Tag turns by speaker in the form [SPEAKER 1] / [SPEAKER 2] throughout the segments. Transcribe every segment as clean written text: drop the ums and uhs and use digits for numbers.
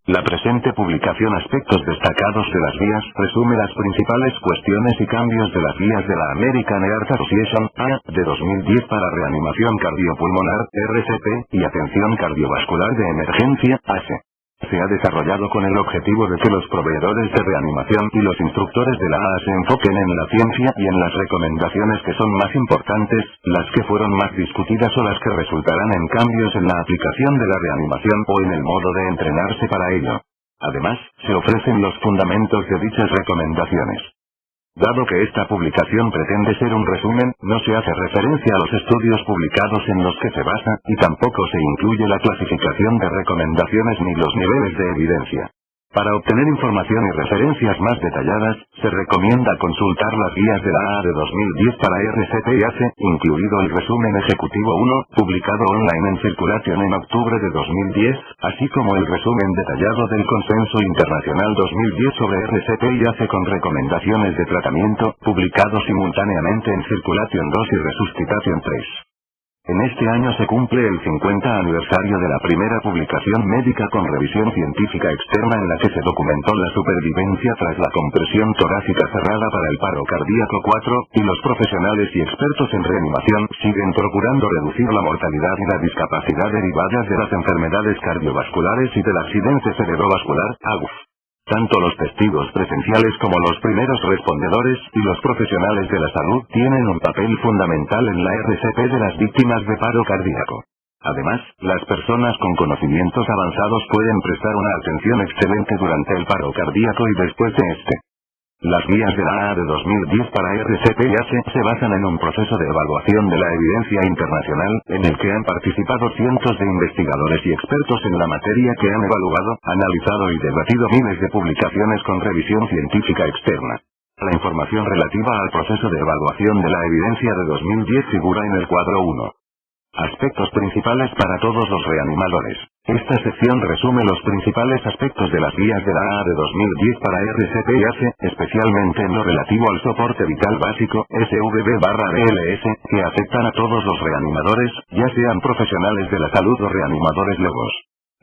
[SPEAKER 1] La presente publicación Aspectos destacados de las guías resume las principales cuestiones y cambios de las guías de la American Heart Association A de 2010 para reanimación cardiopulmonar RCP y atención cardiovascular de emergencia AC. Se ha desarrollado con el objetivo de que los proveedores de reanimación y los instructores de la AA se enfoquen en la ciencia y en las recomendaciones que son más importantes, las que fueron más discutidas o las que resultarán en cambios en la aplicación de la reanimación o en el modo de entrenarse para ello. Además, se ofrecen los fundamentos de dichas recomendaciones. Dado que esta publicación pretende ser un resumen, no se hace referencia a los estudios publicados en los que se basa, y tampoco se incluye la clasificación de recomendaciones ni los niveles de evidencia. Para obtener información y referencias más detalladas, se recomienda consultar las guías de la AA de 2010 para RCP y AC, incluido el resumen ejecutivo 1, publicado online en Circulation en octubre de 2010, así como el resumen detallado del Consenso Internacional 2010 sobre RCP y AC con recomendaciones de tratamiento, publicado simultáneamente en Circulation 2 y Resuscitation 3. En este año se cumple el 50 aniversario de la primera publicación médica con revisión científica externa en la que se documentó la supervivencia tras la compresión torácica cerrada para el paro cardíaco 4, y los profesionales y expertos en reanimación siguen procurando reducir la mortalidad y la discapacidad derivadas de las enfermedades cardiovasculares y del accidente cerebrovascular, AGUF. Tanto los testigos presenciales como los primeros respondedores y los profesionales de la salud tienen un papel fundamental en la RCP de las víctimas de paro cardíaco. Además, las personas con conocimientos avanzados pueden prestar una atención excelente durante el paro cardíaco y después de este. Las guías de la AA de 2010 para RCP y AC se basan en un proceso de evaluación de la evidencia internacional, en el que han participado cientos de investigadores y expertos en la materia que han evaluado, analizado y debatido miles de publicaciones con revisión científica externa. La información relativa al proceso de evaluación de la evidencia de 2010 figura en el cuadro 1. Aspectos principales para todos los reanimadores. Esta sección resume los principales aspectos de las guías de la AA de 2010 para RCP y AC, especialmente en lo relativo al soporte vital básico, SVB/BLS, que afectan a todos los reanimadores, ya sean profesionales de la salud o reanimadores legos.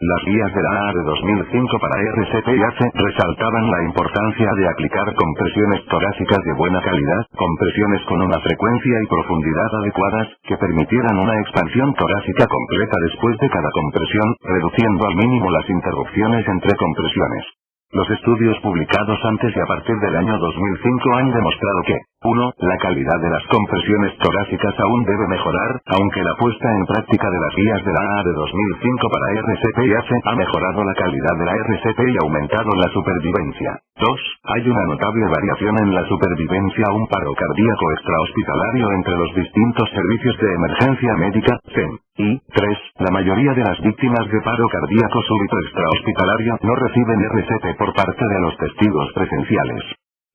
[SPEAKER 1] Las guías de la AA de 2005 para RCP y AC resaltaban la importancia de aplicar compresiones torácicas de buena calidad, compresiones con una frecuencia y profundidad adecuadas, que permitieran una expansión torácica completa después de cada compresión, reduciendo al mínimo las interrupciones entre compresiones. Los estudios publicados antes y a partir del año 2005 han demostrado que 1. La calidad de las compresiones torácicas aún debe mejorar, aunque la puesta en práctica de las guías de la AA de 2005 para RCP y AC ha mejorado la calidad de la RCP y aumentado la supervivencia. 2. Hay una notable variación en la supervivencia a un paro cardíaco extrahospitalario entre los distintos servicios de emergencia médica, CEM. Y 3. La mayoría de las víctimas de paro cardíaco súbito extrahospitalario no reciben RCP por parte de los testigos presenciales.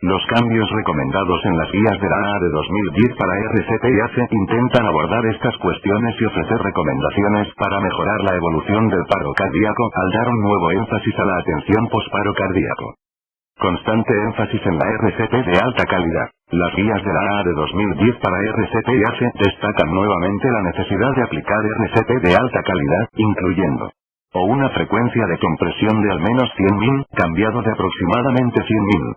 [SPEAKER 1] Los cambios recomendados en las guías de la AA de 2010 para RCP y AC intentan abordar estas cuestiones y ofrecer recomendaciones para mejorar la evolución del paro cardíaco al dar un nuevo énfasis a la atención posparo cardíaco. Constante énfasis en la RCP de alta calidad. Las guías de la AA de 2010 para RCP y AC destacan nuevamente la necesidad de aplicar RCP de alta calidad, incluyendo o una frecuencia de compresión de al menos 100.000, cambiado de aproximadamente 100.000.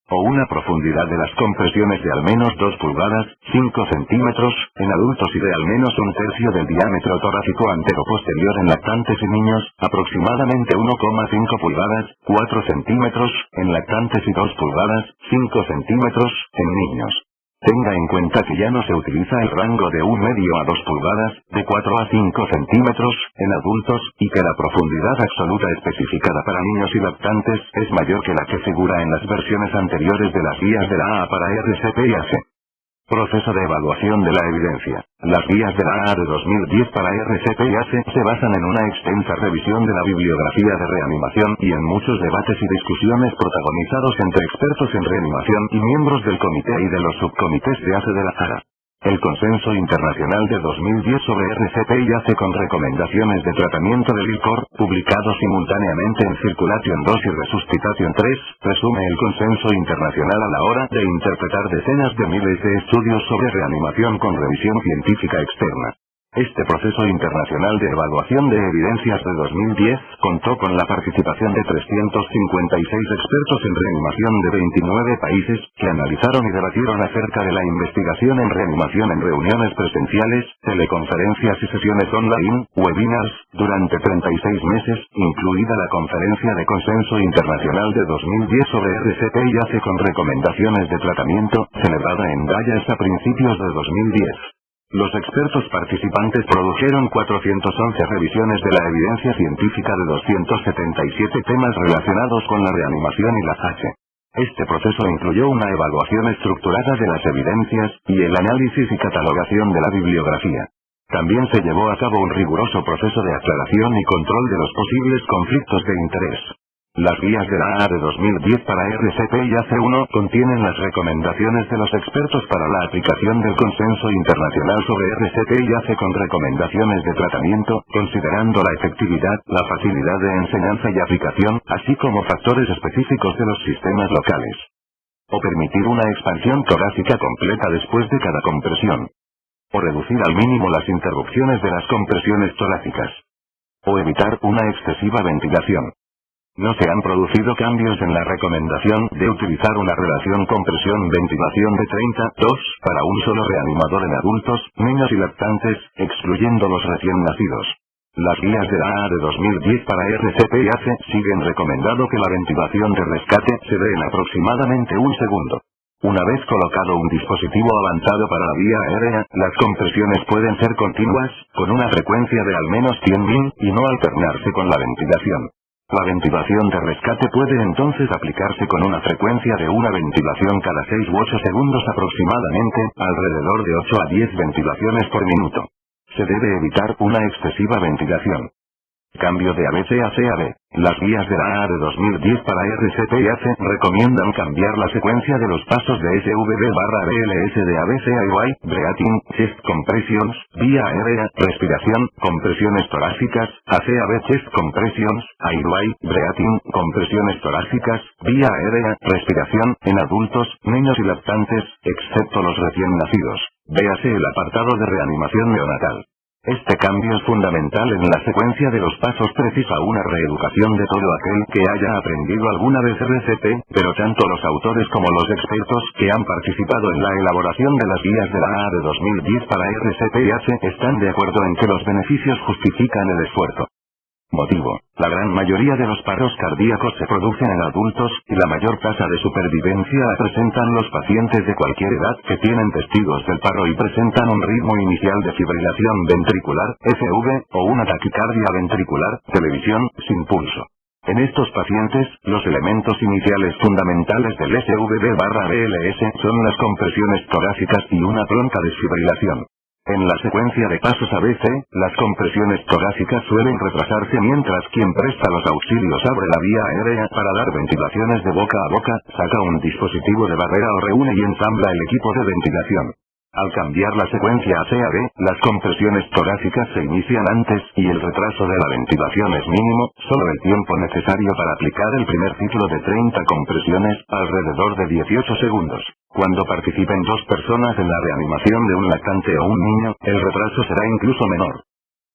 [SPEAKER 1] O una profundidad de las compresiones de al menos 2 pulgadas, 5 centímetros, en adultos y de al menos un tercio del diámetro torácico antero-posterior en lactantes y niños, aproximadamente 1,5 pulgadas, 4 centímetros, en lactantes y 2 pulgadas, 5 centímetros, en niños. Tenga en cuenta que ya no se utiliza el rango de 1,5 a 2 pulgadas, de 4 a 5 centímetros, en adultos, y que la profundidad absoluta especificada para niños y lactantes es mayor que la que figura en las versiones anteriores de las guías de la AA para RCP y AC. Proceso de evaluación de la evidencia. Las guías de la AA de 2010 para RCP y AC se basan en una extensa revisión de la bibliografía de reanimación y en muchos debates y discusiones protagonizados entre expertos en reanimación y miembros del comité y de los subcomités de AC de la AA. El Consenso Internacional de 2010 sobre RCP y AC con recomendaciones de tratamiento del ILCOR, publicado simultáneamente en Circulation 2 y Resuscitation 3, resume el consenso internacional a la hora de interpretar decenas de miles de estudios sobre reanimación con revisión científica externa. Este proceso internacional de evaluación de evidencias de 2010 contó con la participación de 356 expertos en reanimación de 29 países, que analizaron y debatieron acerca de la investigación en reanimación en reuniones presenciales, teleconferencias y sesiones online, webinars, durante 36 meses, incluida la Conferencia de Consenso Internacional de 2010 sobre RCP y ACE con recomendaciones de tratamiento, celebrada en Dallas a principios de 2010. Los expertos participantes produjeron 411 revisiones de la evidencia científica de 277 temas relacionados con la reanimación y la H. Este proceso incluyó una evaluación estructurada de las evidencias, y el análisis y catalogación de la bibliografía. También se llevó a cabo un riguroso proceso de aclaración y control de los posibles conflictos de interés. Las guías de la AA de 2010 para RCP y AC1 contienen las recomendaciones de los expertos para la aplicación del consenso internacional sobre RCP y AC con recomendaciones de tratamiento, considerando la efectividad, la facilidad de enseñanza y aplicación, así como factores específicos de los sistemas locales. O permitir una expansión torácica completa después de cada compresión. O reducir al mínimo las interrupciones de las compresiones torácicas. O evitar una excesiva ventilación. No se han producido cambios en la recomendación de utilizar una relación compresión-ventilación de 30:2 para un solo reanimador en adultos, niños y lactantes, excluyendo los recién nacidos. Las guías de la AA de 2010 para RCP y ACE siguen recomendando que la ventilación de rescate se dé en aproximadamente un segundo. Una vez colocado un dispositivo avanzado para la vía aérea, las compresiones pueden ser continuas, con una frecuencia de al menos 100.000, y no alternarse con la ventilación. La ventilación de rescate puede entonces aplicarse con una frecuencia de una ventilación cada 6 u 8 segundos aproximadamente, alrededor de 8 a 10 ventilaciones por minuto. Se debe evitar una excesiva ventilación. Cambio de ABC a CAB. Las guías de la AA de 2010 para RCP y ACE recomiendan cambiar la secuencia de los pasos de SVB/BLS de ABC a EY, breathing, chest compressions, vía aérea, respiración, compresiones torácicas, a CAB chest compressions, EY, breathing, compresiones torácicas, vía aérea, respiración, en adultos, niños y lactantes, excepto los recién nacidos. Véase el apartado de reanimación neonatal. Este cambio es fundamental en la secuencia de los pasos, precisa una reeducación de todo aquel que haya aprendido alguna vez RCP, pero tanto los autores como los expertos que han participado en la elaboración de las guías de la AA de 2010 para RCP y ACE están de acuerdo en que los beneficios justifican el esfuerzo. Motivo: la gran mayoría de los paros cardíacos se producen en adultos, y la mayor tasa de supervivencia la presentan los pacientes de cualquier edad que tienen testigos del paro y presentan un ritmo inicial de fibrilación ventricular, SV, o una taquicardia ventricular, televisión, sin pulso. En estos pacientes, los elementos iniciales fundamentales del SVB/BLS son las compresiones torácicas y una pronta desfibrilación. En la secuencia de pasos ABC, las compresiones torácicas suelen retrasarse mientras quien presta los auxilios abre la vía aérea para dar ventilaciones de boca a boca, saca un dispositivo de barrera o reúne y ensambla el equipo de ventilación. Al cambiar la secuencia a CAB, las compresiones torácicas se inician antes, y el retraso de la ventilación es mínimo, solo el tiempo necesario para aplicar el primer ciclo de 30 compresiones, alrededor de 18 segundos. Cuando participen 2 personas en la reanimación de un lactante o un niño, el retraso será incluso menor.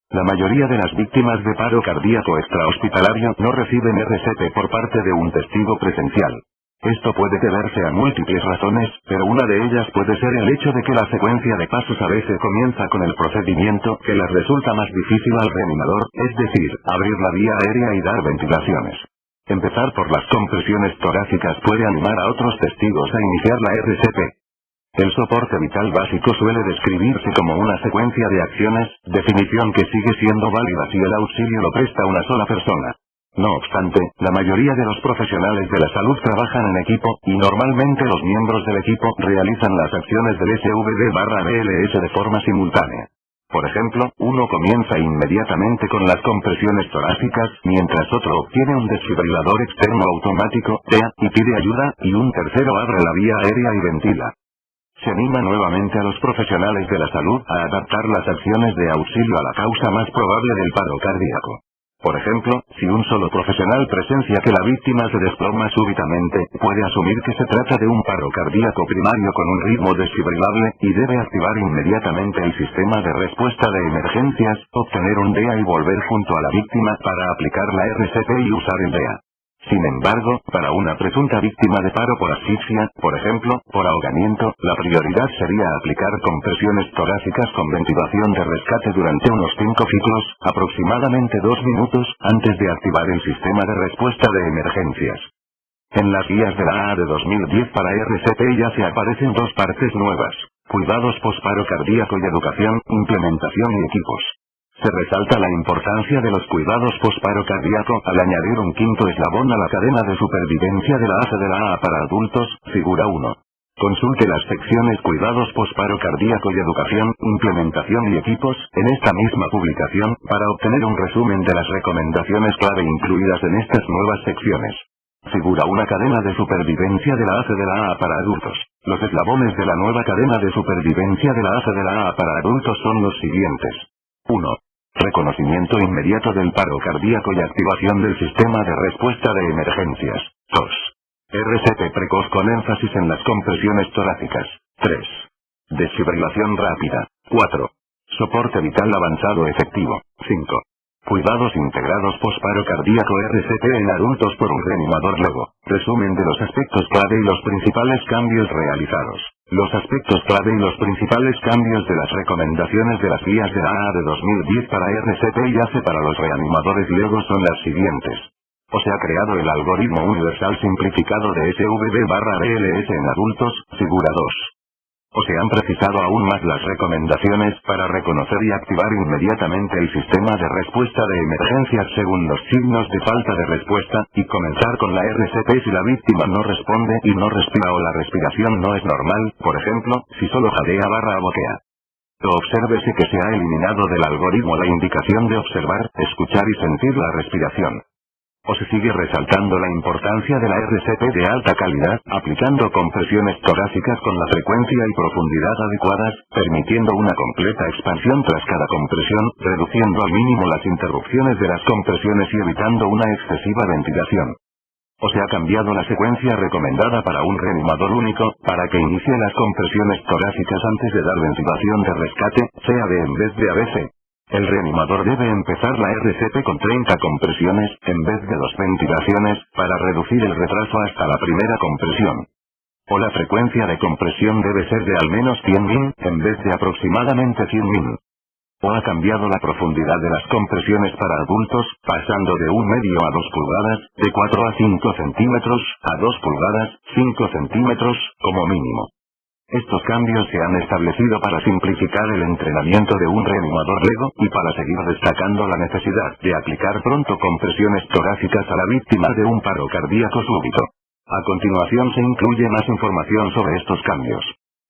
[SPEAKER 1] La mayoría de las víctimas de paro cardíaco extrahospitalario no reciben RCP por parte de un testigo presencial. Esto puede deberse a múltiples razones, pero una de ellas puede ser el hecho de que la secuencia de pasos a veces comienza con el procedimiento que les resulta más difícil al reanimador, es decir, abrir la vía aérea y dar ventilaciones. Empezar por las compresiones torácicas puede animar a otros testigos a iniciar la RCP. El soporte vital básico suele describirse como una secuencia de acciones, definición que sigue siendo válida si el auxilio lo presta una sola persona. No obstante, la mayoría de los profesionales de la salud trabajan en equipo, y normalmente los miembros del equipo realizan las acciones del SVB/BLS de forma simultánea. Por ejemplo, uno comienza inmediatamente con las compresiones torácicas, mientras otro obtiene un desfibrilador externo automático, TEA, y pide ayuda, y un tercero abre la vía aérea y ventila. Se anima nuevamente a los profesionales de la salud a adaptar las acciones de auxilio a la causa más probable del paro cardíaco. Por ejemplo, si un solo profesional presencia que la víctima se desploma súbitamente, puede asumir que se trata de un paro cardíaco primario con un ritmo desfibrilable, y debe activar inmediatamente el sistema de respuesta de emergencias, obtener un DEA y volver junto a la víctima para aplicar la RCP y usar el DEA. Sin embargo, para una presunta víctima de paro por asfixia, por ejemplo, por ahogamiento, la prioridad sería aplicar compresiones torácicas con ventilación de rescate durante unos 5 ciclos, aproximadamente 2 minutos, antes de activar el sistema de respuesta de emergencias. En las guías de la AA de 2010 para RCP ya se aparecen 2 partes nuevas: cuidados posparo cardíaco y educación, implementación y equipos. Se resalta la importancia de los cuidados posparo cardíaco al añadir un quinto eslabón a la cadena de supervivencia de la ACE de la AA para adultos, figura 1. Consulte las secciones Cuidados posparo cardíaco y educación, implementación y equipos, en esta misma publicación, para obtener un resumen de las recomendaciones clave incluidas en estas nuevas secciones. Figura una cadena de supervivencia de la ACE de la AA para adultos. Los eslabones de la nueva cadena de supervivencia de la ACE de la AA para adultos son los siguientes. 1. Reconocimiento inmediato del paro cardíaco y activación del sistema de respuesta de emergencias. 2. RCP precoz con énfasis en las compresiones torácicas. 3. Desfibrilación rápida. 4. Soporte vital avanzado efectivo. 5. Cuidados integrados posparo cardíaco RCP en adultos por un reanimador LEGO. Resumen de los aspectos clave y los principales cambios realizados. Los aspectos clave y los principales cambios de las recomendaciones de las guías de la AA de 2010 para RCP y ACE para los reanimadores LEGO son las siguientes. O se ha creado el algoritmo universal simplificado de SVB/BLS en adultos, figura 2. O se han precisado aún más las recomendaciones para reconocer y activar inmediatamente el sistema de respuesta de emergencias según los signos de falta de respuesta, y comenzar con la RCP si la víctima no responde y no respira o la respiración no es normal, por ejemplo, si solo jadea/boquea. Obsérvese que se ha eliminado del algoritmo la indicación de observar, escuchar y sentir la respiración. O se sigue resaltando la importancia de la RCP de alta calidad, aplicando compresiones torácicas con la frecuencia y profundidad adecuadas, permitiendo una completa expansión tras cada compresión, reduciendo al mínimo las interrupciones de las compresiones y evitando una excesiva ventilación. O se ha cambiado la secuencia recomendada para un reanimador único, para que inicie las compresiones torácicas antes de dar ventilación de rescate, sea de en vez de ABC. El reanimador debe empezar la RCP con 30 compresiones, en vez de 2 ventilaciones, para reducir el retraso hasta la primera compresión. O la frecuencia de compresión debe ser de al menos 100 min, en vez de aproximadamente 100 min. O ha cambiado la profundidad de las compresiones para adultos, pasando de 1 medio a 2 pulgadas, de 4 a 5 centímetros, a 2 pulgadas, 5 centímetros, como mínimo. Estos cambios se han establecido para simplificar el entrenamiento de un reanimador LEGO, y para seguir destacando la necesidad de aplicar pronto compresiones torácicas a la víctima de un paro cardíaco súbito. A continuación se incluye más información sobre estos cambios.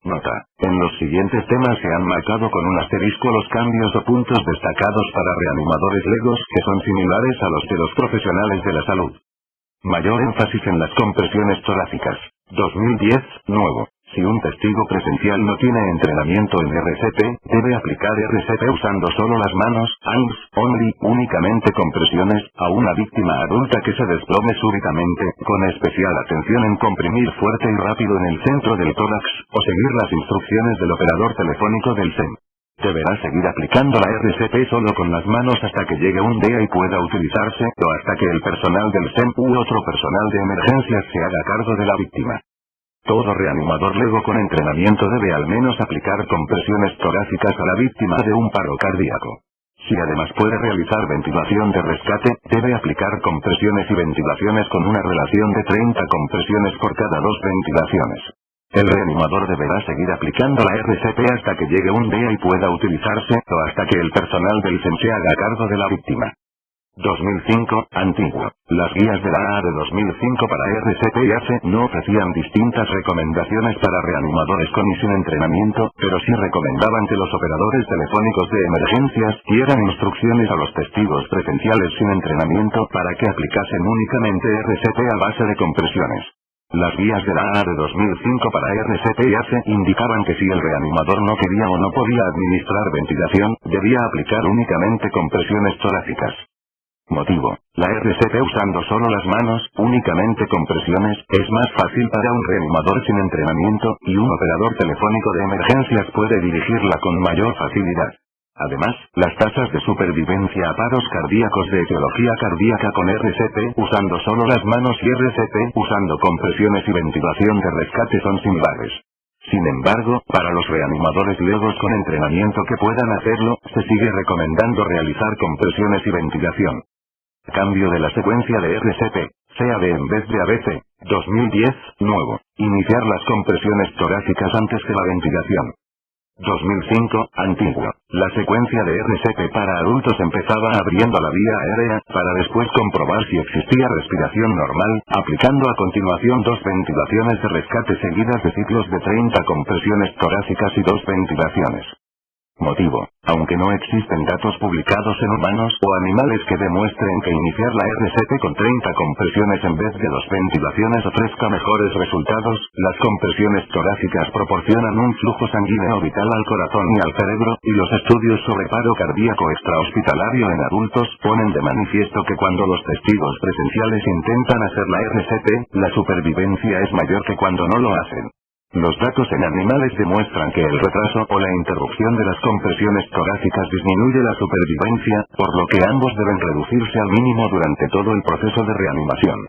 [SPEAKER 1] Nota: en los siguientes temas se han marcado con un asterisco los cambios o puntos destacados para reanimadores LEGOs que son similares a los de los profesionales de la salud. Mayor énfasis en las compresiones torácicas. 2010, nuevo. Si un testigo presencial no tiene entrenamiento en RCP, debe aplicar RCP usando solo las manos, hands only, únicamente compresiones, a una víctima adulta que se desplome súbitamente, con especial atención en comprimir fuerte y rápido en el centro del tórax, o seguir las instrucciones del operador telefónico del SEM. Deberá seguir aplicando la RCP solo con las manos hasta que llegue un DEA y pueda utilizarse, o hasta que el personal del SEM u otro personal de emergencias se haga cargo de la víctima. Todo reanimador LEGO con entrenamiento debe al menos aplicar compresiones torácicas a la víctima de un paro cardíaco. Si además puede realizar ventilación de rescate, debe aplicar compresiones y ventilaciones con una relación de 30 compresiones por cada 2 ventilaciones. El reanimador deberá seguir aplicando la RCP hasta que llegue un DEA y pueda utilizarse, o hasta que el personal del SEM se haga cargo de la víctima. 2005, antiguo. Las guías de la AA de 2005 para RCP y ACE no ofrecían distintas recomendaciones para reanimadores con y sin entrenamiento, pero sí recomendaban que los operadores telefónicos de emergencias dieran instrucciones a los testigos presenciales sin entrenamiento para que aplicasen únicamente RCP a base de compresiones. Las guías de la AA de 2005 para RCP y ACE indicaban que si el reanimador no quería o no podía administrar ventilación, debía aplicar únicamente compresiones torácicas. Motivo: la RCP usando solo las manos, únicamente compresiones, es más fácil para un reanimador sin entrenamiento, y un operador telefónico de emergencias puede dirigirla con mayor facilidad. Además, las tasas de supervivencia a paros cardíacos de etiología cardíaca con RCP usando solo las manos y RCP usando compresiones y ventilación de rescate son similares. Sin embargo, para los reanimadores legos con entrenamiento que puedan hacerlo, se sigue recomendando realizar compresiones y ventilación. Cambio de la secuencia de RCP. CAB en vez de ABC. 2010, nuevo. Iniciar las compresiones torácicas antes que la ventilación. 2005, antiguo. La secuencia de RCP para adultos empezaba abriendo la vía aérea, para después comprobar si existía respiración normal, aplicando a continuación 2 ventilaciones de rescate seguidas de ciclos de 30 compresiones torácicas y 2 ventilaciones. Motivo: aunque no existen datos publicados en humanos o animales que demuestren que iniciar la RCP con 30 compresiones en vez de 2 ventilaciones ofrezca mejores resultados, las compresiones torácicas proporcionan un flujo sanguíneo vital al corazón y al cerebro, y los estudios sobre paro cardíaco extrahospitalario en adultos ponen de manifiesto que cuando los testigos presenciales intentan hacer la RCP, la supervivencia es mayor que cuando no lo hacen. Los datos en animales demuestran que el retraso o la interrupción de las compresiones torácicas disminuye la supervivencia, por lo que ambos deben reducirse al mínimo durante todo el proceso de reanimación.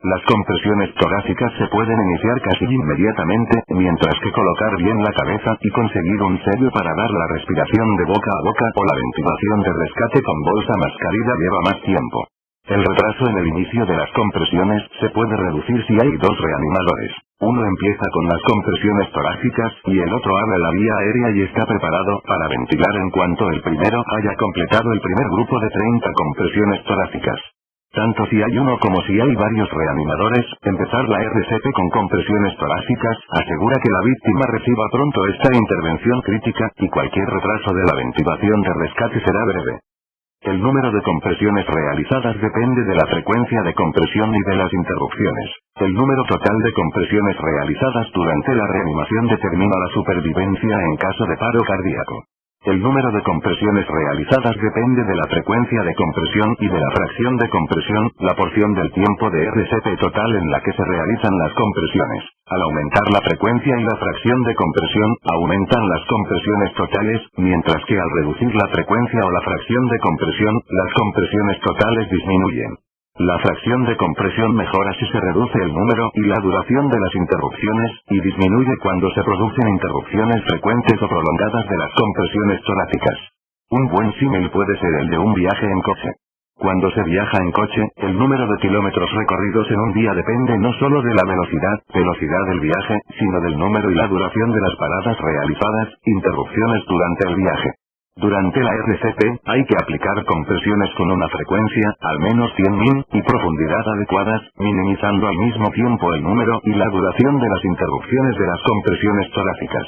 [SPEAKER 1] Las compresiones torácicas se pueden iniciar casi inmediatamente, mientras que colocar bien la cabeza y conseguir un sello para dar la respiración de boca a boca o la ventilación de rescate con bolsa mascarilla lleva más tiempo. El retraso en el inicio de las compresiones se puede reducir si hay 2 reanimadores. Uno empieza con las compresiones torácicas, y el otro abre la vía aérea y está preparado para ventilar en cuanto el primero haya completado el primer grupo de 30 compresiones torácicas. Tanto si hay uno como si hay varios reanimadores, empezar la RCP con compresiones torácicas asegura que la víctima reciba pronto esta intervención crítica, y cualquier retraso de la ventilación de rescate será breve. El número de compresiones realizadas depende de la frecuencia de compresión y de las interrupciones. El número total de compresiones realizadas durante la reanimación determina la supervivencia en caso de paro cardíaco. El número de compresiones realizadas depende de la frecuencia de compresión y de la fracción de compresión, la porción del tiempo de RCP total en la que se realizan las compresiones. Al aumentar la frecuencia y la fracción de compresión, aumentan las compresiones totales, mientras que al reducir la frecuencia o la fracción de compresión, las compresiones totales disminuyen. La fracción de compresión mejora si se reduce el número y la duración de las interrupciones, y disminuye cuando se producen interrupciones frecuentes o prolongadas de las compresiones torácicas. Un buen símil puede ser el de un viaje en coche. Cuando se viaja en coche, el número de kilómetros recorridos en un día depende no solo de la velocidad del viaje, sino del número y la duración de las paradas realizadas, interrupciones durante el viaje. Durante la RCP, hay que aplicar compresiones con una frecuencia, al menos 100.000, y profundidad adecuadas, minimizando al mismo tiempo el número y la duración de las interrupciones de las compresiones torácicas.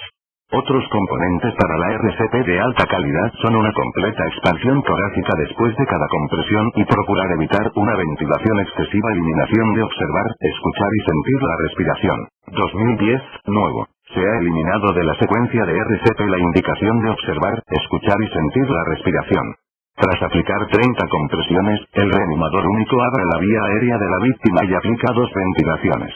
[SPEAKER 1] Otros componentes para la RCP de alta calidad son una completa expansión torácica después de cada compresión y procurar evitar una ventilación excesiva, eliminación de observar, escuchar y sentir la respiración. 2010, nuevo. Se ha eliminado de la secuencia de RCP la indicación de observar, escuchar y sentir la respiración. Tras aplicar 30 compresiones, el reanimador único abre la vía aérea de la víctima y aplica 2 ventilaciones.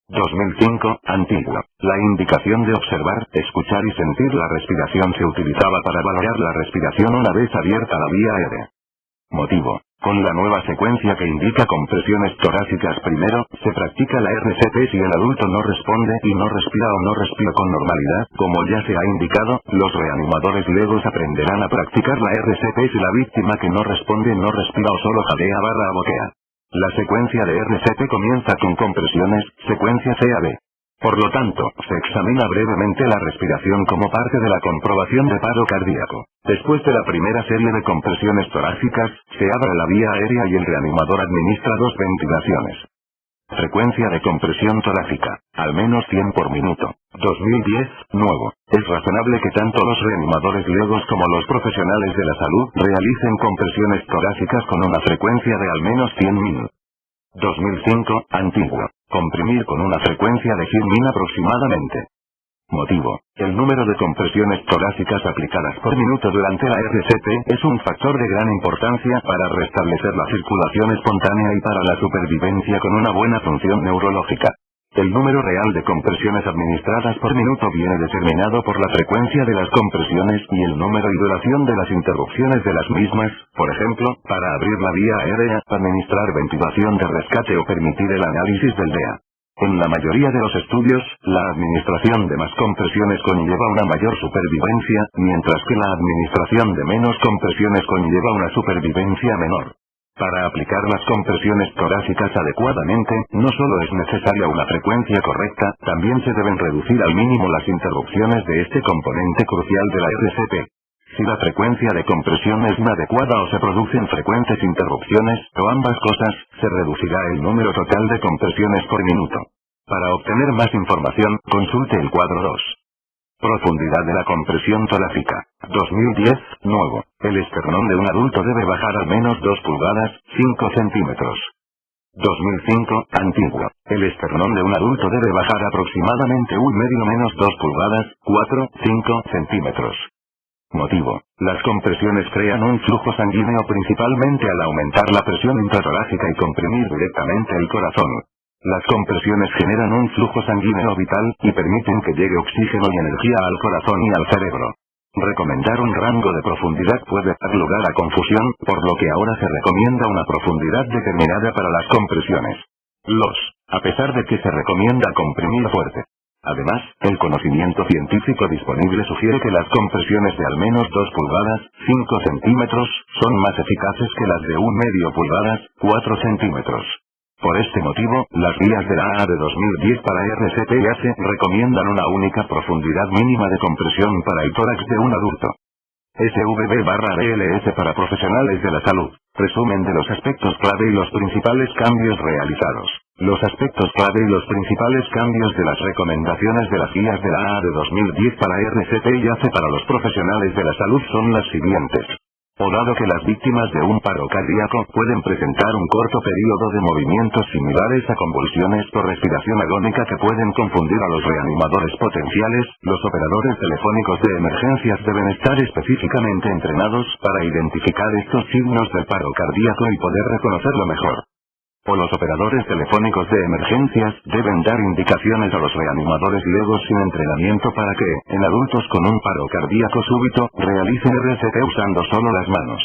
[SPEAKER 1] 2005, antiguo. La indicación de observar, escuchar y sentir la respiración se utilizaba para valorar la respiración una vez abierta la vía aérea. Motivo: con la nueva secuencia que indica compresiones torácicas primero, se practica la RCP si el adulto no responde y no respira o no respira con normalidad, como ya se ha indicado, los reanimadores legos aprenderán a practicar la RCP si la víctima que no responde no respira o solo jadea/boquea. La secuencia de RCP comienza con compresiones, secuencia CAB. Por lo tanto, se examina brevemente la respiración como parte de la comprobación de paro cardíaco. Después de la primera serie de compresiones torácicas, se abre la vía aérea y el reanimador administra 2 ventilaciones. Frecuencia de compresión torácica, al menos 100 por minuto. 2010, nuevo. Es razonable que tanto los reanimadores legos como los profesionales de la salud realicen compresiones torácicas con una frecuencia de al menos 100.000. 2005, antiguo. Comprimir con una frecuencia de 100.000 aproximadamente. Motivo: el número de compresiones torácicas aplicadas por minuto durante la RCP es un factor de gran importancia para restablecer la circulación espontánea y para la supervivencia con una buena función neurológica. El número real de compresiones administradas por minuto viene determinado por la frecuencia de las compresiones y el número y duración de las interrupciones de las mismas. Por ejemplo, para abrir la vía aérea, administrar ventilación de rescate o permitir el análisis del DEA. En la mayoría de los estudios, la administración de más compresiones conlleva una mayor supervivencia, mientras que la administración de menos compresiones conlleva una supervivencia menor. Para aplicar las compresiones torácicas adecuadamente, no solo es necesaria una frecuencia correcta, también se deben reducir al mínimo las interrupciones de este componente crucial de la RCP. Si la frecuencia de compresión es inadecuada o se producen frecuentes interrupciones, o ambas cosas, se reducirá el número total de compresiones por minuto. Para obtener más información, consulte el cuadro 2. Profundidad de la compresión torácica. 2010, nuevo. El esternón de un adulto debe bajar al menos 2 pulgadas, 5 centímetros. 2005, antiguo. El esternón de un adulto debe bajar aproximadamente un medio menos 2 pulgadas, 4, 5 centímetros. Motivo: las compresiones crean un flujo sanguíneo principalmente al aumentar la presión intratorácica y comprimir directamente el corazón. Las compresiones generan un flujo sanguíneo vital, y permiten que llegue oxígeno y energía al corazón y al cerebro. Recomendar un rango de profundidad puede dar lugar a confusión, por lo que ahora se recomienda una profundidad determinada para las compresiones. A pesar de que se recomienda comprimir fuerte. Además, el conocimiento científico disponible sugiere que las compresiones de al menos 2 pulgadas, 5 centímetros, son más eficaces que las de un medio pulgadas, 4 centímetros. Por este motivo, las guías de la AA de 2010 para RCP-ACE recomiendan una única profundidad mínima de compresión para el tórax de un adulto. SVB/BLS para profesionales de la salud. Resumen de los aspectos clave y los principales cambios realizados. Los aspectos clave y los principales cambios de las recomendaciones de las guías de la AA de 2010 para RCP-ACE para los profesionales de la salud son las siguientes. Dado que las víctimas de un paro cardíaco pueden presentar un corto periodo de movimientos similares a convulsiones o respiración agónica que pueden confundir a los reanimadores potenciales, los operadores telefónicos de emergencias deben estar específicamente entrenados para identificar estos signos del paro cardíaco y poder reconocerlo mejor. Los operadores telefónicos de emergencias deben dar indicaciones a los reanimadores legos sin entrenamiento para que, en adultos con un paro cardíaco súbito, realicen RCP usando solo las manos.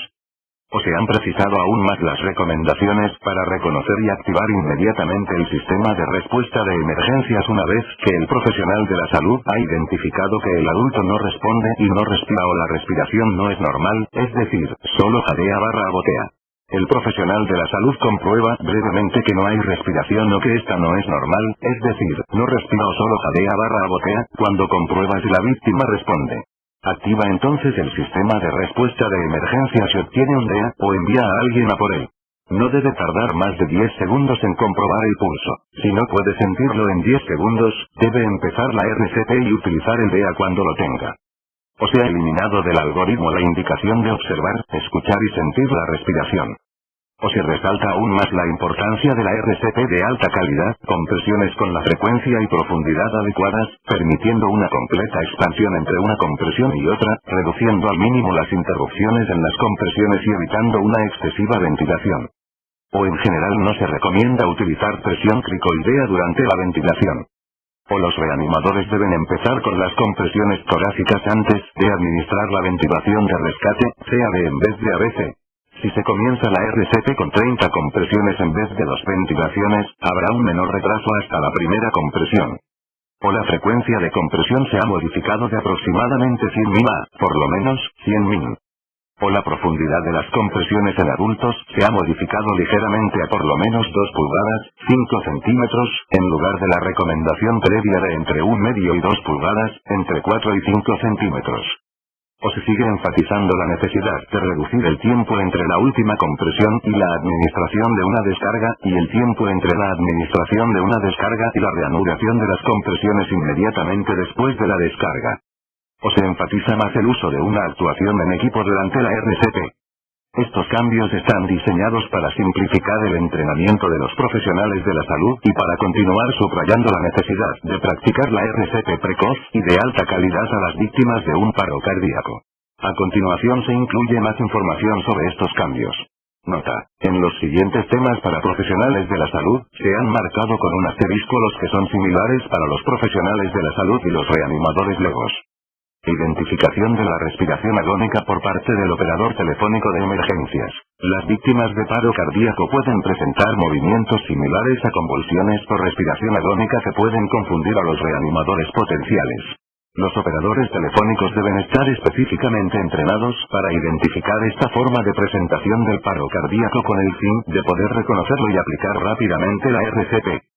[SPEAKER 1] Se han precisado aún más las recomendaciones para reconocer y activar inmediatamente el sistema de respuesta de emergencias una vez que el profesional de la salud ha identificado que el adulto no responde y no respira o la respiración no es normal, es decir, solo jadea/botea. El profesional de la salud comprueba brevemente que no hay respiración o que esta no es normal, es decir, no respira o solo jadea/botea, cuando comprueba si la víctima responde. Activa entonces el sistema de respuesta de emergencia si obtiene un DEA, o envía a alguien a por él. No debe tardar más de 10 segundos en comprobar el pulso. Si no puede sentirlo en 10 segundos, debe empezar la RCP y utilizar el DEA cuando lo tenga. Se ha eliminado del algoritmo la indicación de observar, escuchar y sentir la respiración. Se resalta aún más la importancia de la RCP de alta calidad, compresiones con la frecuencia y profundidad adecuadas, permitiendo una completa expansión entre una compresión y otra, reduciendo al mínimo las interrupciones en las compresiones y evitando una excesiva ventilación. En general no se recomienda utilizar presión cricoidea durante la ventilación. Los reanimadores deben empezar con las compresiones torácicas antes de administrar la ventilación de rescate, CAB en vez de ABC. Si se comienza la RCP con 30 compresiones en vez de 2 ventilaciones, habrá un menor retraso hasta la primera compresión. La frecuencia de compresión se ha modificado de aproximadamente 100 min a, por lo menos, 100 min. La profundidad de las compresiones en adultos se ha modificado ligeramente a por lo menos 2 pulgadas, 5 centímetros, en lugar de la recomendación previa de entre 1 medio y 2 pulgadas, entre 4 y 5 centímetros. Se sigue enfatizando la necesidad de reducir el tiempo entre la última compresión y la administración de una descarga, y el tiempo entre la administración de una descarga y la reanudación de las compresiones inmediatamente después de la descarga. Se enfatiza más el uso de una actuación en equipo durante la RCP. Estos cambios están diseñados para simplificar el entrenamiento de los profesionales de la salud y para continuar subrayando la necesidad de practicar la RCP precoz y de alta calidad a las víctimas de un paro cardíaco. A continuación se incluye más información sobre estos cambios. Nota: en los siguientes temas para profesionales de la salud, se han marcado con un asterisco los que son similares para los profesionales de la salud y los reanimadores legos. Identificación de la respiración agónica por parte del operador telefónico de emergencias. Las víctimas de paro cardíaco pueden presentar movimientos similares a convulsiones por respiración agónica que pueden confundir a los reanimadores potenciales. Los operadores telefónicos deben estar específicamente entrenados para identificar esta forma de presentación del paro cardíaco con el fin de poder reconocerlo y aplicar rápidamente la RCP.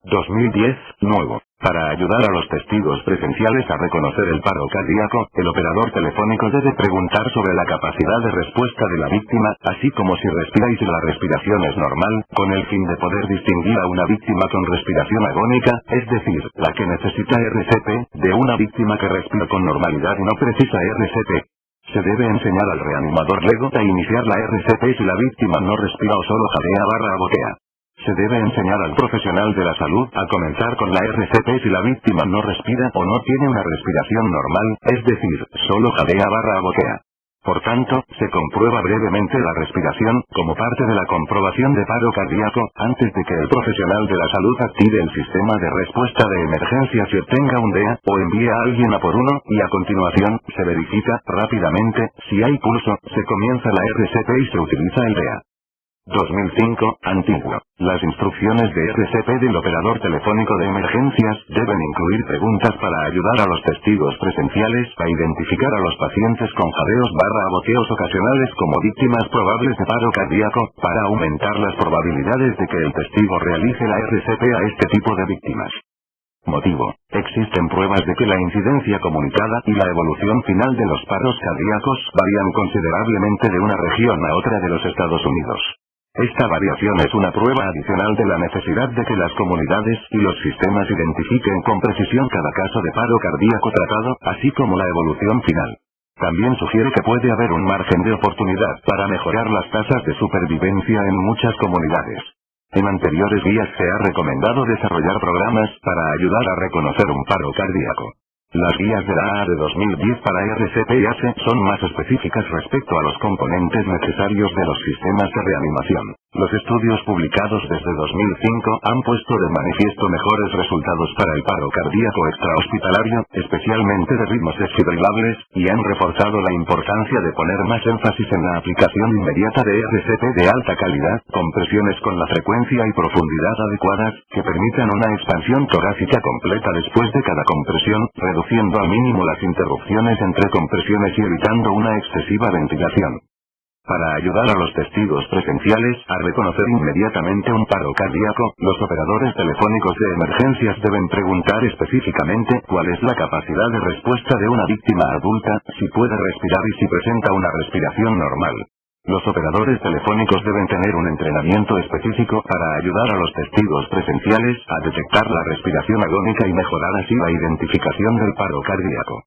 [SPEAKER 1] 2010, nuevo. Para ayudar a los testigos presenciales a reconocer el paro cardíaco, el operador telefónico debe preguntar sobre la capacidad de respuesta de la víctima, así como si respira y si la respiración es normal, con el fin de poder distinguir a una víctima con respiración agónica, es decir, la que necesita RCP, de una víctima que respira con normalidad y no precisa RCP. Se debe enseñar al reanimador lego a iniciar la RCP si la víctima no respira o solo jadea/boquea. Se debe enseñar al profesional de la salud a comenzar con la RCP si la víctima no respira o no tiene una respiración normal, es decir, solo jadea/boquea. Por tanto, se comprueba brevemente la respiración, como parte de la comprobación de paro cardíaco, antes de que el profesional de la salud active el sistema de respuesta de emergencia si obtenga un DEA, o envíe a alguien a por uno, y a continuación, se verifica, rápidamente, si hay pulso, se comienza la RCP y se utiliza el DEA. 2005, antiguo. Las instrucciones de RCP del operador telefónico de emergencias deben incluir preguntas para ayudar a los testigos presenciales a identificar a los pacientes con jadeos/boqueos ocasionales como víctimas probables de paro cardíaco, para aumentar las probabilidades de que el testigo realice la RCP a este tipo de víctimas. Motivo: existen pruebas de que la incidencia comunicada y la evolución final de los paros cardíacos varían considerablemente de una región a otra de los Estados Unidos. Esta variación es una prueba adicional de la necesidad de que las comunidades y los sistemas identifiquen con precisión cada caso de paro cardíaco tratado, así como la evolución final. También sugiere que puede haber un margen de oportunidad para mejorar las tasas de supervivencia en muchas comunidades. En anteriores guías se ha recomendado desarrollar programas para ayudar a reconocer un paro cardíaco. Las guías de la AA de 2010 para RCP y ACE son más específicas respecto a los componentes necesarios de los sistemas de reanimación. Los estudios publicados desde 2005 han puesto de manifiesto mejores resultados para el paro cardíaco extrahospitalario, especialmente de ritmos desfibrilables, y han reforzado la importancia de poner más énfasis en la aplicación inmediata de RCP de alta calidad, con presiones con la frecuencia y profundidad adecuadas, que permitan una expansión torácica completa después de cada compresión, reduciendo al mínimo las interrupciones entre compresiones y evitando una excesiva ventilación. Para ayudar a los testigos presenciales a reconocer inmediatamente un paro cardíaco, los operadores telefónicos de emergencias deben preguntar específicamente cuál es la capacidad de respuesta de una víctima adulta, si puede respirar y si presenta una respiración normal. Los operadores telefónicos deben tener un entrenamiento específico para ayudar a los testigos presenciales a detectar la respiración agónica y mejorar así la identificación del paro cardíaco.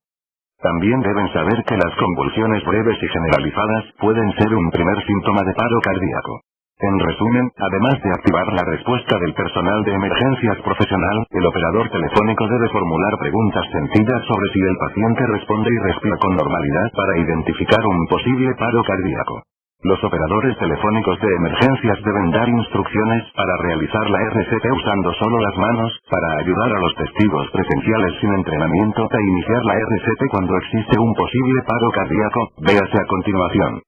[SPEAKER 1] También deben saber que las convulsiones breves y generalizadas pueden ser un primer síntoma de paro cardíaco. En resumen, además de activar la respuesta del personal de emergencias profesional, el operador telefónico debe formular preguntas sencillas sobre si el paciente responde y respira con normalidad para identificar un posible paro cardíaco. Los operadores telefónicos de emergencias deben dar instrucciones para realizar la RCP usando solo las manos, para ayudar a los testigos presenciales sin entrenamiento a iniciar la RCP cuando existe un posible paro cardíaco, véase a continuación.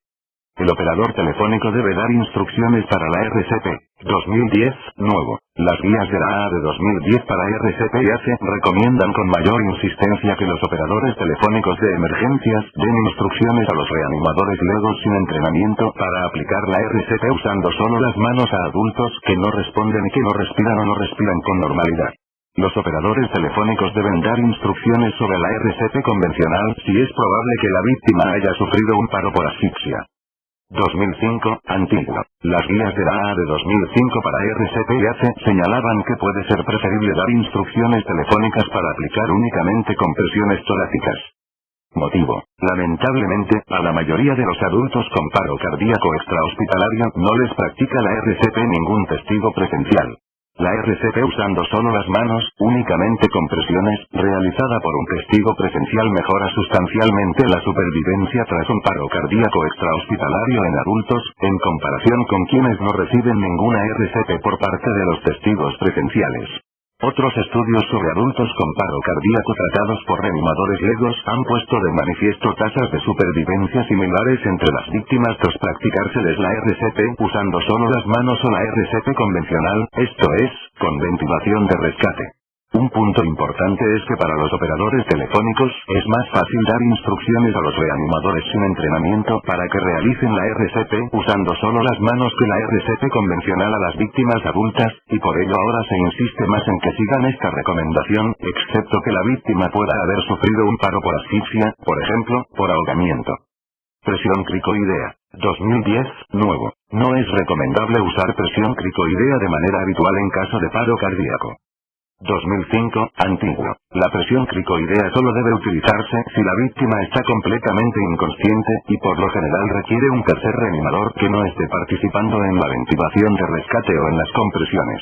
[SPEAKER 1] El operador telefónico debe dar instrucciones para la RCP. 2010, nuevo. Las guías de la AA de 2010 para RCP y ACE recomiendan con mayor insistencia que los operadores telefónicos de emergencias den instrucciones a los reanimadores legos sin entrenamiento para aplicar la RCP usando solo las manos a adultos que no responden y que no respiran o no respiran con normalidad. Los operadores telefónicos deben dar instrucciones sobre la RCP convencional si es probable que la víctima haya sufrido un paro por asfixia. 2005, antiguo. Las guías de la AA de 2005 para RCP y ACE señalaban que puede ser preferible dar instrucciones telefónicas para aplicar únicamente compresiones torácicas. Motivo: lamentablemente, a la mayoría de los adultos con paro cardíaco extrahospitalario no les practica la RCP ningún testigo presencial. La RCP usando solo las manos, únicamente con presiones, realizada por un testigo presencial mejora sustancialmente la supervivencia tras un paro cardíaco extrahospitalario en adultos, en comparación con quienes no reciben ninguna RCP por parte de los testigos presenciales. Otros estudios sobre adultos con paro cardíaco tratados por reanimadores legos han puesto de manifiesto tasas de supervivencia similares entre las víctimas tras practicárseles la RCP usando solo las manos o la RCP convencional, esto es, con ventilación de rescate. Un punto importante es que para los operadores telefónicos, es más fácil dar instrucciones a los reanimadores sin entrenamiento para que realicen la RCP usando solo las manos que la RCP convencional a las víctimas adultas, y por ello ahora se insiste más en que sigan esta recomendación, excepto que la víctima pueda haber sufrido un paro por asfixia, por ejemplo, por ahogamiento. Presión cricoidea. 2010, nuevo. No es recomendable usar presión cricoidea de manera habitual en caso de paro cardíaco. 2005, antiguo. La presión cricoidea solo debe utilizarse si la víctima está completamente inconsciente, y por lo general requiere un tercer reanimador que no esté participando en la ventilación de rescate o en las compresiones.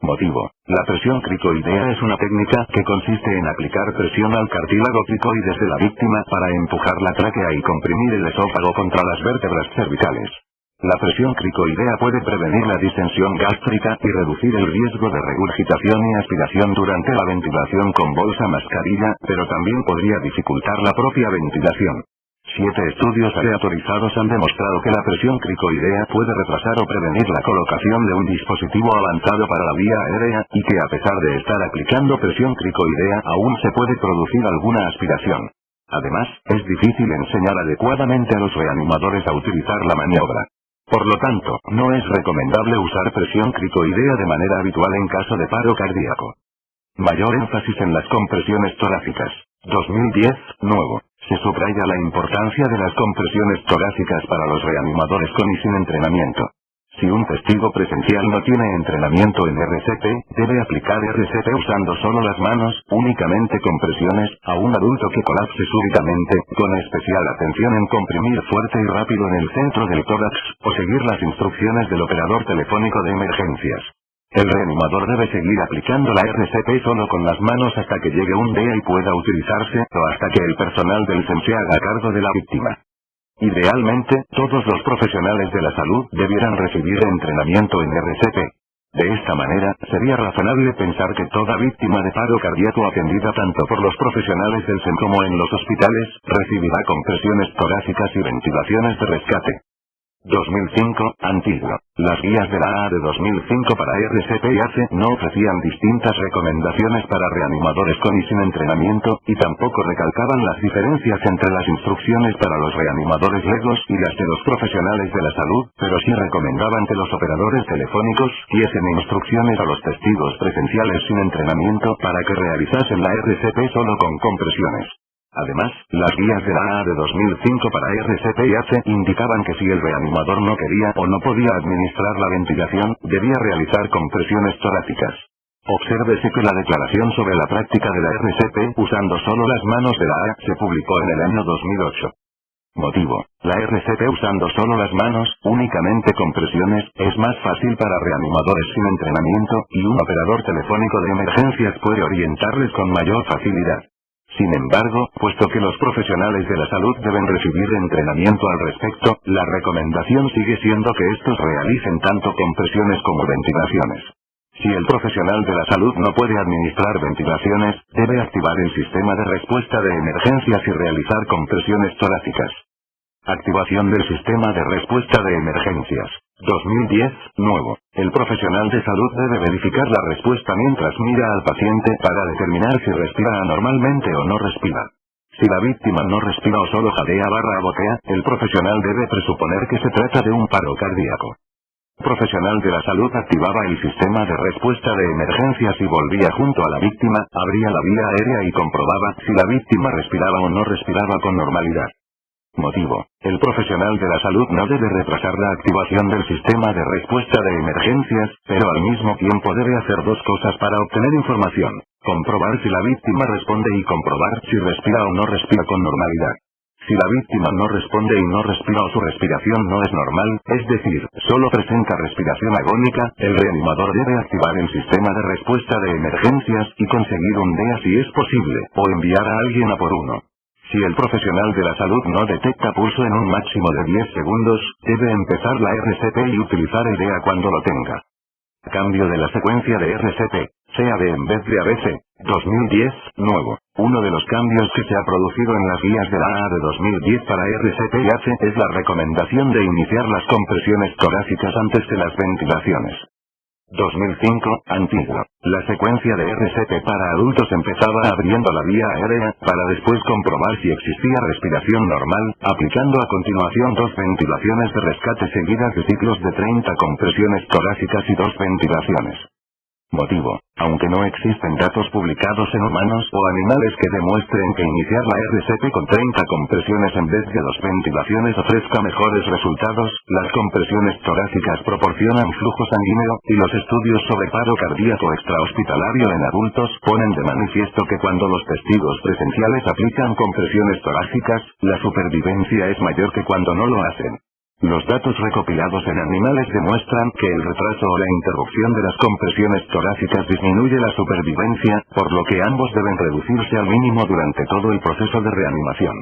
[SPEAKER 1] Motivo: la presión cricoidea es una técnica que consiste en aplicar presión al cartílago cricoides de la víctima para empujar la tráquea y comprimir el esófago contra las vértebras cervicales. La presión cricoidea puede prevenir la distensión gástrica y reducir el riesgo de regurgitación y aspiración durante la ventilación con bolsa mascarilla, pero también podría dificultar la propia ventilación. 7 estudios aleatorizados han demostrado que la presión cricoidea puede retrasar o prevenir la colocación de un dispositivo avanzado para la vía aérea, y que a pesar de estar aplicando presión cricoidea aún se puede producir alguna aspiración. Además, es difícil enseñar adecuadamente a los reanimadores a utilizar la maniobra. Por lo tanto, no es recomendable usar presión cricoidea de manera habitual en caso de paro cardíaco. Mayor énfasis en las compresiones torácicas. 2010, nuevo. Se subraya la importancia de las compresiones torácicas para los reanimadores con y sin entrenamiento. Si un testigo presencial no tiene entrenamiento en RCP, debe aplicar RCP usando solo las manos, únicamente compresiones, a un adulto que colapse súbitamente, con especial atención en comprimir fuerte y rápido en el centro del tórax, o seguir las instrucciones del operador telefónico de emergencias. El reanimador debe seguir aplicando la RCP solo con las manos hasta que llegue un DEA y pueda utilizarse, o hasta que el personal del SEM se haga cargo de la víctima. Idealmente, todos los profesionales de la salud debieran recibir entrenamiento en RCP. De esta manera, sería razonable pensar que toda víctima de paro cardíaco atendida tanto por los profesionales del SEM como en los hospitales, recibirá compresiones torácicas y ventilaciones de rescate. 2005, antiguo. Las guías de la AA de 2005 para RCP y ACE no ofrecían distintas recomendaciones para reanimadores con y sin entrenamiento, y tampoco recalcaban las diferencias entre las instrucciones para los reanimadores legos y las de los profesionales de la salud, pero sí recomendaban que los operadores telefónicos diesen instrucciones a los testigos presenciales sin entrenamiento para que realizasen la RCP solo con compresiones. Además, las guías de la AA de 2005 para RCP y ACE indicaban que si el reanimador no quería o no podía administrar la ventilación, debía realizar compresiones torácicas. Obsérvese que la declaración sobre la práctica de la RCP usando solo las manos de la AA se publicó en el año 2008. Motivo: la RCP usando solo las manos, únicamente compresiones, es más fácil para reanimadores sin entrenamiento, y un operador telefónico de emergencias puede orientarles con mayor facilidad. Sin embargo, puesto que los profesionales de la salud deben recibir entrenamiento al respecto, la recomendación sigue siendo que estos realicen tanto compresiones como ventilaciones. Si el profesional de la salud no puede administrar ventilaciones, debe activar el sistema de respuesta de emergencias y realizar compresiones torácicas. Activación del sistema de respuesta de emergencias. 2010, nuevo. El profesional de salud debe verificar la respuesta mientras mira al paciente para determinar si respira anormalmente o no respira. Si la víctima no respira o solo jadea/botea, el profesional debe presuponer que se trata de un paro cardíaco. El profesional de la salud activaba el sistema de respuesta de emergencias y volvía junto a la víctima, abría la vía aérea y comprobaba si la víctima respiraba o no respiraba con normalidad. Motivo: el profesional de la salud no debe retrasar la activación del sistema de respuesta de emergencias, pero al mismo tiempo debe hacer dos cosas para obtener información: comprobar si la víctima responde y comprobar si respira o no respira con normalidad. Si la víctima no responde y no respira o su respiración no es normal, es decir, solo presenta respiración agónica, el reanimador debe activar el sistema de respuesta de emergencias y conseguir un DEA si es posible, o enviar a alguien a por uno. Si el profesional de la salud no detecta pulso en un máximo de 10 segundos, debe empezar la RCP y utilizar el DEA cuando lo tenga. Cambio de la secuencia de RCP, SEAD en vez de ABC, 2010, nuevo. Uno de los cambios que se ha producido en las guías de la AA de 2010 para RCP-H es la recomendación de iniciar las compresiones torácicas antes de las ventilaciones. 2005, antiguo. La secuencia de RCP para adultos empezaba abriendo la vía aérea, para después comprobar si existía respiración normal, aplicando a continuación 2 ventilaciones de rescate seguidas de ciclos de 30 compresiones torácicas y 2 ventilaciones. Motivo: aunque no existen datos publicados en humanos o animales que demuestren que iniciar la RCP con 30 compresiones en vez de 2 ventilaciones ofrezca mejores resultados, las compresiones torácicas proporcionan flujo sanguíneo, y los estudios sobre paro cardíaco extrahospitalario en adultos ponen de manifiesto que cuando los testigos presenciales aplican compresiones torácicas, la supervivencia es mayor que cuando no lo hacen. Los datos recopilados en animales demuestran que el retraso o la interrupción de las compresiones torácicas disminuye la supervivencia, por lo que ambos deben reducirse al mínimo durante todo el proceso de reanimación.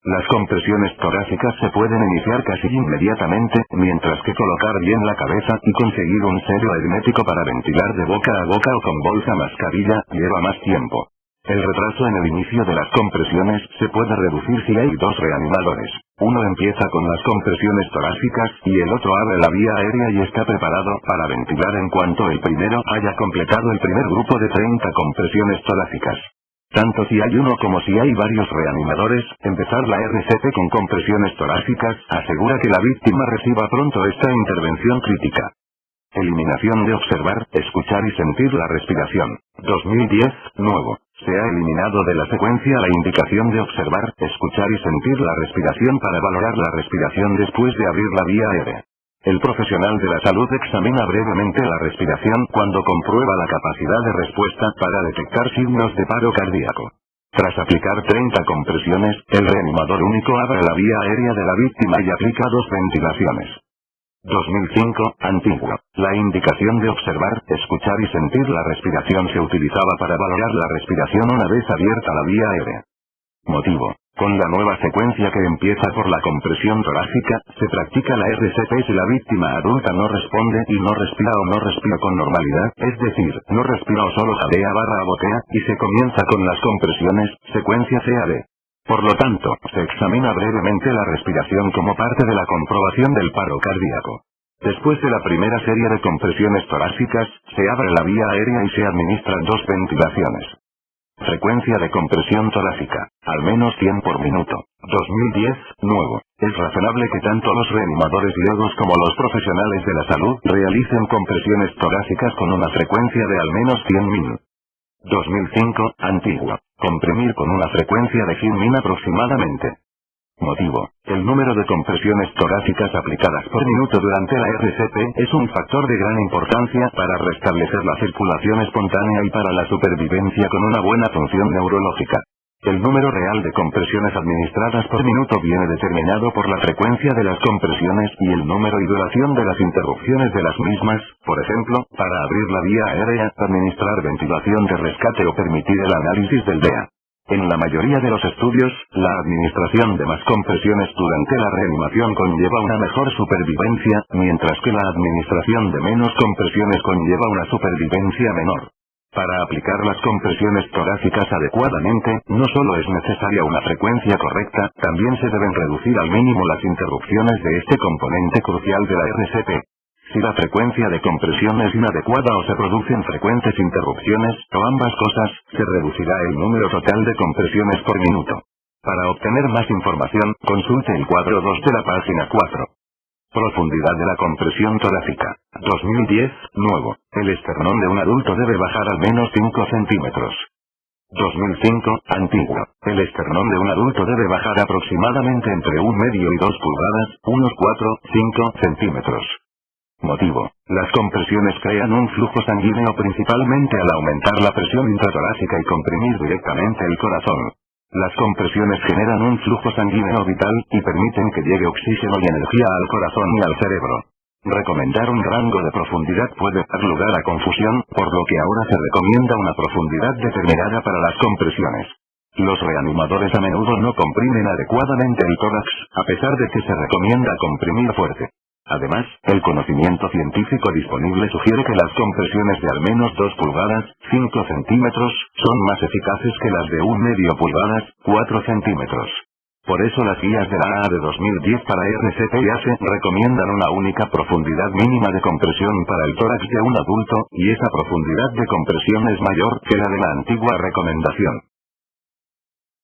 [SPEAKER 1] Las compresiones torácicas se pueden iniciar casi inmediatamente, mientras que colocar bien la cabeza y conseguir un sello hermético para ventilar de boca a boca o con bolsa mascarilla lleva más tiempo. El retraso en el inicio de las compresiones se puede reducir si hay 2 reanimadores. Uno empieza con las compresiones torácicas, y el otro abre la vía aérea y está preparado para ventilar en cuanto el primero haya completado el primer grupo de 30 compresiones torácicas. Tanto si hay uno como si hay varios reanimadores, empezar la RCP con compresiones torácicas asegura que la víctima reciba pronto esta intervención crítica. Eliminación de observar, escuchar y sentir la respiración. 2010, nuevo. Se ha eliminado de la secuencia la indicación de observar, escuchar y sentir la respiración para valorar la respiración después de abrir la vía aérea. El profesional de la salud examina brevemente la respiración cuando comprueba la capacidad de respuesta para detectar signos de paro cardíaco. Tras aplicar 30 compresiones, el reanimador único abre la vía aérea de la víctima y aplica 2 ventilaciones. 2005, antiguo. La indicación de observar, escuchar y sentir la respiración se utilizaba para valorar la respiración una vez abierta la vía aérea. Motivo: con la nueva secuencia que empieza por la compresión torácica, se practica la RCP si la víctima adulta no responde y no respira o no respira con normalidad, es decir, no respira o solo jadea/botea, y se comienza con las compresiones, secuencia CAD. Por lo tanto, se examina brevemente la respiración como parte de la comprobación del paro cardíaco. Después de la primera serie de compresiones torácicas, se abre la vía aérea y se administran 2 ventilaciones. Frecuencia de compresión torácica, al menos 100 por minuto. 2010, nuevo. Es razonable que tanto los reanimadores griegos como los profesionales de la salud realicen compresiones torácicas con una frecuencia de al menos 100.000. 2005, antiguo. Comprimir con una frecuencia de 100.000 aproximadamente. Motivo: el número de compresiones torácicas aplicadas por minuto durante la RCP es un factor de gran importancia para restablecer la circulación espontánea y para la supervivencia con una buena función neurológica. El número real de compresiones administradas por minuto viene determinado por la frecuencia de las compresiones y el número y duración de las interrupciones de las mismas, por ejemplo, para abrir la vía aérea, administrar ventilación de rescate o permitir el análisis del DEA. En la mayoría de los estudios, la administración de más compresiones durante la reanimación conlleva una mejor supervivencia, mientras que la administración de menos compresiones conlleva una supervivencia menor. Para aplicar las compresiones torácicas adecuadamente, no solo es necesaria una frecuencia correcta, también se deben reducir al mínimo las interrupciones de este componente crucial de la RCP. Si la frecuencia de compresión es inadecuada o se producen frecuentes interrupciones, o ambas cosas, se reducirá el número total de compresiones por minuto. Para obtener más información, consulte el cuadro 2 de la página 4. Profundidad de la compresión torácica. 2010, nuevo. El esternón de un adulto debe bajar al menos 5 centímetros. 2005, antiguo. El esternón de un adulto debe bajar aproximadamente entre 1,5 y 2 pulgadas, unos 4-5 centímetros. Motivo. Las compresiones crean un flujo sanguíneo principalmente al aumentar la presión intratorácica y comprimir directamente el corazón. Las compresiones generan un flujo sanguíneo vital, y permiten que llegue oxígeno y energía al corazón y al cerebro. Recomendar un rango de profundidad puede dar lugar a confusión, por lo que ahora se recomienda una profundidad determinada para las compresiones. Los reanimadores a menudo no comprimen adecuadamente el tórax, a pesar de que se recomienda comprimir fuerte. Además, el conocimiento científico disponible sugiere que las compresiones de al menos 2 pulgadas, 5 centímetros, son más eficaces que las de 1,5 pulgadas, 4 centímetros. Por eso las guías de la AA de 2010 para RCP-ACE recomiendan una única profundidad mínima de compresión para el tórax de un adulto, y esa profundidad de compresión es mayor que la de la antigua recomendación.